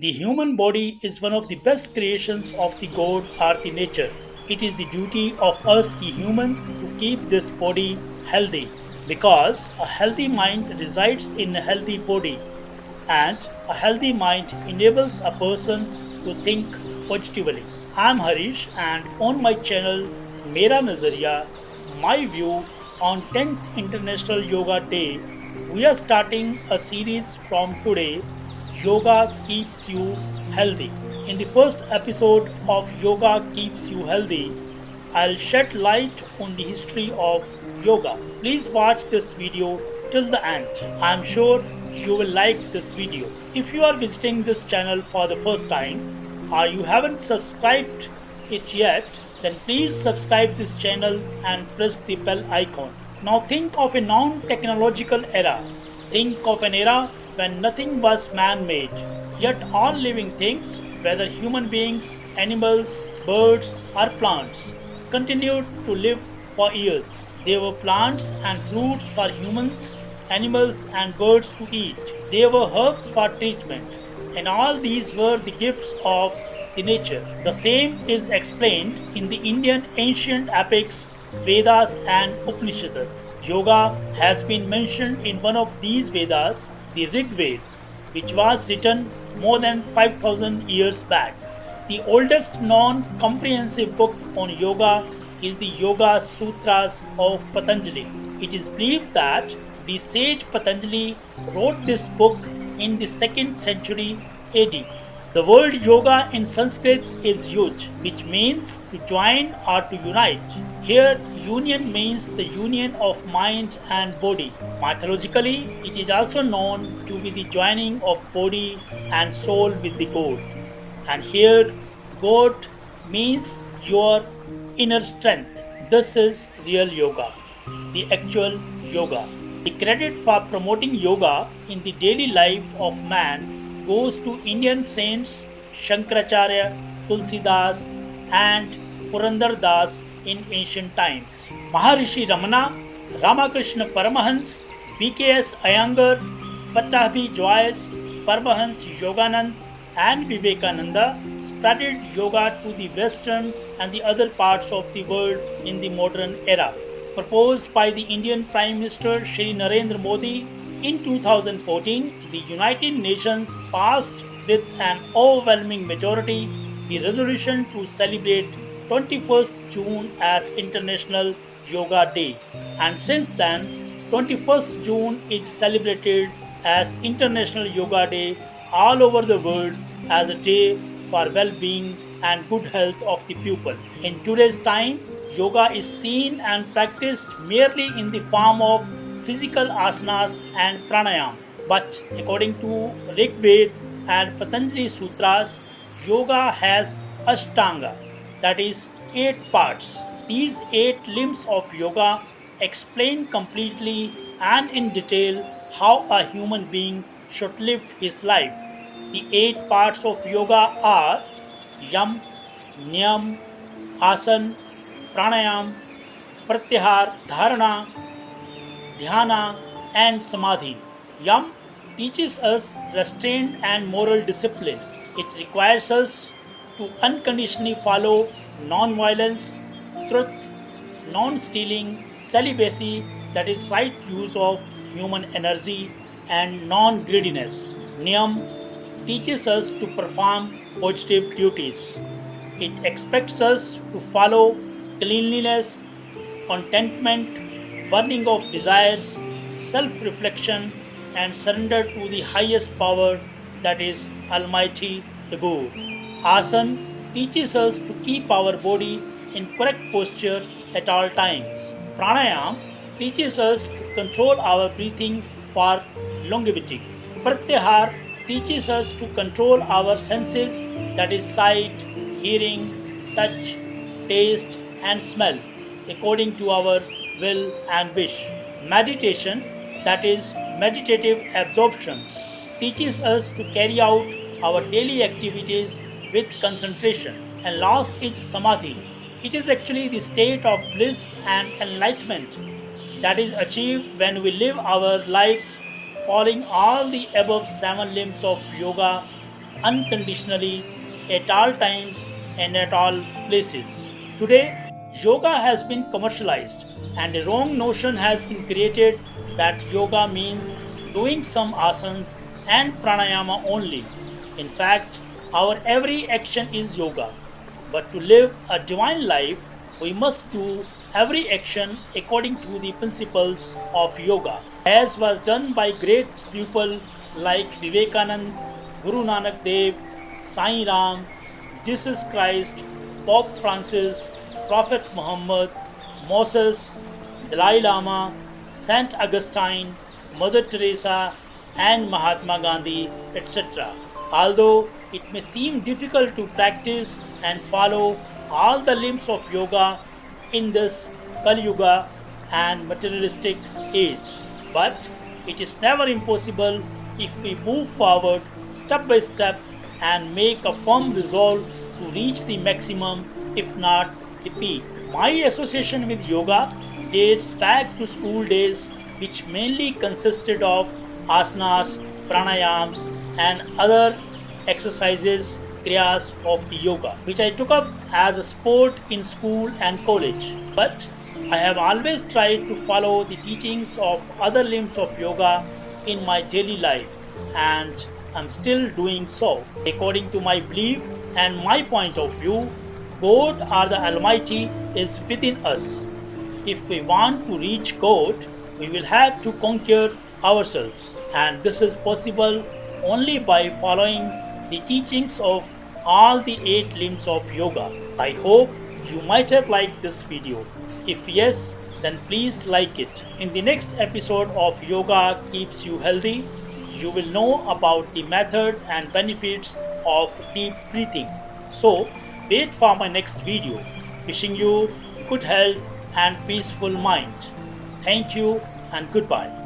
The human body is one of the best creations of the God or the nature. It is the duty of us, the humans, to keep this body healthy because a healthy mind resides in a healthy body, and a healthy mind enables a person to think positively. I am Harish, and on my channel Mera Nazariya, my view on 10th International Yoga Day, we are starting a series from today. Yoga keeps you healthy. In the first episode of Yoga Keeps You Healthy, I'll shed light on the history of yoga. Please watch this video till the end. I'm sure you will like this video. If you are visiting this channel for the first time or you haven't subscribed it yet, then please subscribe this channel and press the bell icon. Now think of a non-technological era. Think of an era when nothing was man-made, yet all living things, whether human beings, animals, birds or plants, continued to live for years. There were plants and fruits for humans, animals and birds to eat. There were herbs for treatment, and all these were the gifts of the nature. The same is explained in the Indian ancient epics, Vedas and Upanishads. Yoga has been mentioned in one of these Vedas, the Rig Veda, which was written more than 5000 years back. The oldest known comprehensive book on yoga is the Yoga Sutras of Patanjali. It is believed that the sage Patanjali wrote this book in the 2nd century AD. The word yoga in Sanskrit is yuj, which means to join or to unite. Here, union means the union of mind and body. Mythologically, it is also known to be the joining of body and soul with the God. And here, God means your inner strength. This is real yoga, the actual yoga. The credit for promoting yoga in the daily life of man goes to Indian saints Shankaracharya, Tulsidas, and Purandar Das in ancient times. Maharishi Ramana, Ramakrishna Paramahans, BKS Iyengar, Pattabhi Jois, Paramahansa Yoganand, and Vivekananda spreaded yoga to the western and the other parts of the world in the modern era. Proposed by the Indian Prime Minister Shri Narendra Modi in 2014, the United Nations passed with an overwhelming majority the resolution to celebrate 21st June as International Yoga Day. And since then, 21st June is celebrated as International Yoga Day all over the world as a day for well-being and good health of the people. In today's time, yoga is seen and practiced merely in the form of physical asanas and pranayam. But according to Rig Veda and Patanjali Sutras, yoga has Ashtanga, that is 8 parts. These 8 limbs of yoga explain completely and in detail how a human being should live his life. The 8 parts of yoga are Yam, Niyam, Asan, Pranayam, Pratyahar, Dharana, Dhyana, and Samadhi. Yam teaches us restraint and moral discipline. It requires us to unconditionally follow non-violence, truth, non-stealing, celibacy, that is right use of human energy, and non-greediness. Niyam teaches us to perform positive duties. It expects us to follow cleanliness, contentment, burning of desires, self reflection, and surrender to the highest power, that is Almighty the God. Asan teaches us to keep our body in correct posture at all times. Pranayam teaches us to control our breathing for longevity. Pratyahar teaches us to control our senses, that is sight, hearing, touch, taste, and smell, according to our will and wish. Meditation, that is meditative absorption, teaches us to carry out our daily activities with concentration. And last is Samadhi. It is actually the state of bliss and enlightenment that is achieved when we live our lives following all the above 7 limbs of yoga unconditionally at all times and at all places. Today, yoga has been commercialized and a wrong notion has been created that yoga means doing some asanas and pranayama only. In fact, our every action is yoga. But to live a divine life, we must do every action according to the principles of yoga, as was done by great people like Vivekanand, Guru Nanak Dev, Sai Ram, Jesus Christ, Pope Francis, Prophet Muhammad, Moses, Dalai Lama, Saint Augustine, Mother Teresa, and Mahatma Gandhi, etc. Although it may seem difficult to practice and follow all the limbs of yoga in this Kali Yuga and materialistic age, but it is never impossible if we move forward step by step and make a firm resolve to reach the maximum, if not the peak. My association with yoga dates back to school days, which mainly consisted of asanas, pranayams, and other exercises, kriyas of the yoga, which I took up as a sport in school and college. But I have always tried to follow the teachings of other limbs of yoga in my daily life, and I'm still doing so. According to my belief and my point of view, God or the Almighty is within us. If we want to reach God, we will have to conquer ourselves, and this is possible only by following the teachings of all the 8 limbs of yoga. I hope you might have liked this video. If yes, then please like it. In the next episode of Yoga Keeps You Healthy, you will know about the method and benefits of deep breathing. So, wait for my next video. Wishing you good health and peaceful mind. Thank you and goodbye.